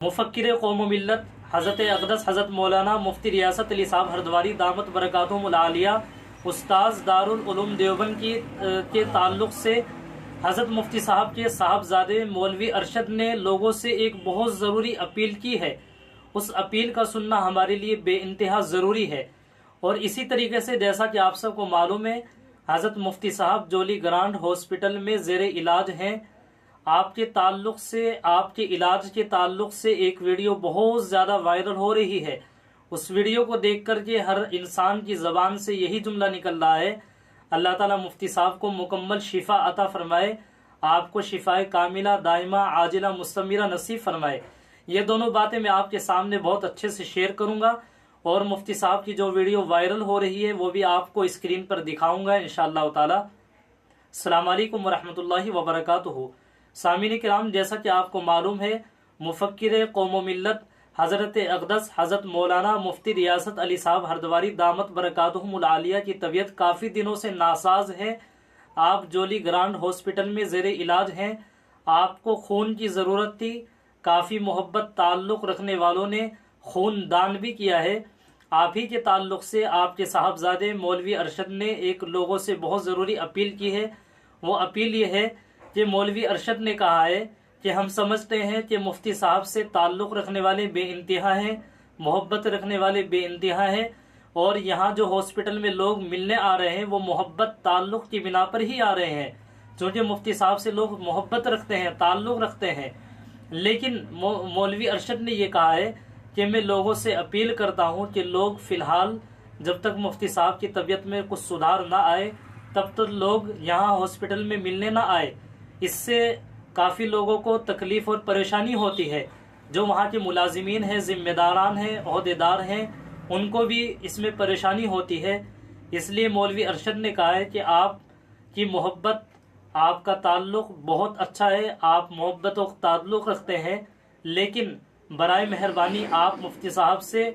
मुफक्किर कौम मिल्लत हज़रत अक़दस हज़रत मौलाना मुफ्ती रियासत अली साहब हरद्वारी दामत बरकातुहुमुल आलिया उस्ताद दारुल उलूम देवबंद के ताल्लुक़ से हज़रत मुफ्ती साहब के साहबजादे मौलवी अरशद ने लोगों से एक बहुत ज़रूरी अपील की है। उस अपील का सुनना हमारे लिए बेइंतहा ज़रूरी है। और इसी तरीके से जैसा कि आप सबको मालूम है, हज़रत मुफ्ती साहब जोली ग्रांड हॉस्पिटल में ज़ेरे इलाज हैं। आपके ताल्लुक़ से, आपके इलाज के ताल्लुक़ से एक वीडियो बहुत ज़्यादा वायरल हो रही है। उस वीडियो को देख करके हर इंसान की ज़बान से यही जुमला निकल रहा है, अल्लाह ताला मुफ्ती साहब को मुकम्मल शिफा अता फरमाए, आपको शिफाए कामिला दाइमा आजिला मुस्तमिरा नसीब फरमाए। ये दोनों बातें मैं आपके सामने बहुत अच्छे से शेयर करूंगा और मुफ्ती साहब की जो वीडियो वायरल हो रही है वो भी आपको स्क्रीन पर दिखाऊंगा इंशाअल्लाह ताला। अस्सलाम वालेकुम वरहमतुल्लाहि वबरकातुहू। सामीन किराम, जैसा कि आपको मालूम है, मुफक्किर कौम मिल्लत हज़रत अक़दस हज़रत मौलाना मुफ्ती रियासत अली साहब हरद्वारी दामत बरकातुहुमुल आलिया की तबीयत काफ़ी दिनों से नासाज है। आप जोली ग्रांड हॉस्पिटल में ज़ेरे इलाज हैं। आपको खून की ज़रूरत थी। काफ़ी मोहब्बत ताल्लुक़ रखने वालों ने खून दान भी किया है। आप ही के ताल्लुक़ से आपके साहबजादे मौलवी अरशद ने एक लोगों से बहुत ज़रूरी अपील की है। वो अपील ये है कि मौलवी अरशद ने कहा है कि हम समझते हैं कि मुफ्ती साहब से ताल्लुक़ रखने वाले बेइंतहा हैं, मोहब्बत रखने वाले बेइंतहा हैं, और यहाँ जो हॉस्पिटल में लोग मिलने आ रहे हैं वो मोहब्बत ताल्लुक़ की बिना पर ही आ रहे हैं, क्योंकि मुफ्ती साहब से लोग मोहब्बत रखते हैं, ताल्लुक़ रखते हैं। लेकिन मौलवी अरशद ने ये कहा है कि मैं लोगों से अपील करता हूँ कि लोग फ़िलहाल जब तक मुफ्ती साहब की तबीयत में कुछ सुधार ना आए तब तक लोग यहाँ हॉस्पिटल में मिलने ना आए। इससे काफ़ी लोगों को तकलीफ़ और परेशानी होती है। जो वहाँ के मुलाजिमीन हैं, ज़िम्मेदारान हैं, ओहदेदार हैं, उनको भी इसमें परेशानी होती है। इसलिए मौलवी अरशद ने कहा है कि आपकी मोहब्बत, आपका ताल्लुक़ बहुत अच्छा है, आप मोहब्बत और ताल्लुक़ रखते हैं, लेकिन बराए मेहरबानी आप मुफ्ती साहब से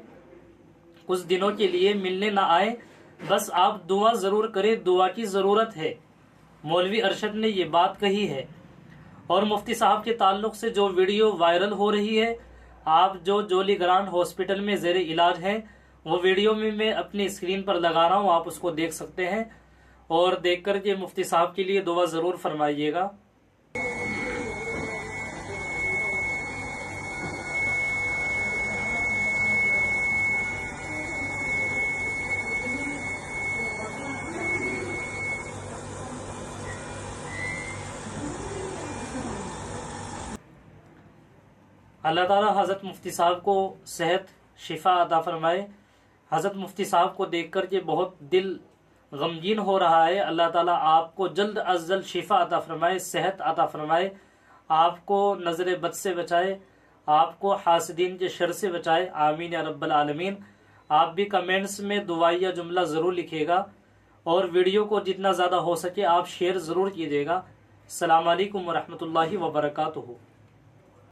कुछ दिनों के लिए मिलने ना आए। बस आप दुआ ज़रूर करें, दुआ की ज़रूरत है। मौलवी अरशद ने ये बात कही है। और मुफ्ती साहब के ताल्लुक़ से जो वीडियो वायरल हो रही है, आप जो जोली ग्रांड हॉस्पिटल में ज़ेरे इलाज हैं, वो वीडियो में मैं अपनी स्क्रीन पर लगा रहा हूँ, आप उसको देख सकते हैं। और देख कर के मुफ्ती साहब के लिए दुआ ज़रूर फरमाइएगा। अल्लाह ताला हज़रत मुफ्ती साहब को सेहत शिफा अता फरमाए। हज़रत मुफ्ती साहब को देख कर के बहुत दिल गमगीन हो रहा है। अल्लाह ताला आपको जल्द अज जल्द शिफा अता फरमाए, सेहत अता फरमाए, आपको नज़र बद से बचाए, आपको हासिदीन के शर से बचाए। आमीन या रब्बल आलमीन। आप भी कमेंट्स में दुआया जुमला ज़रूर लिखिएगा और वीडियो को जितना ज़्यादा हो सके आप शेयर ज़रूर कीजिएगा। अस्सलाम वालेकुम वरहमतुल्लाहि वबरकातुहू।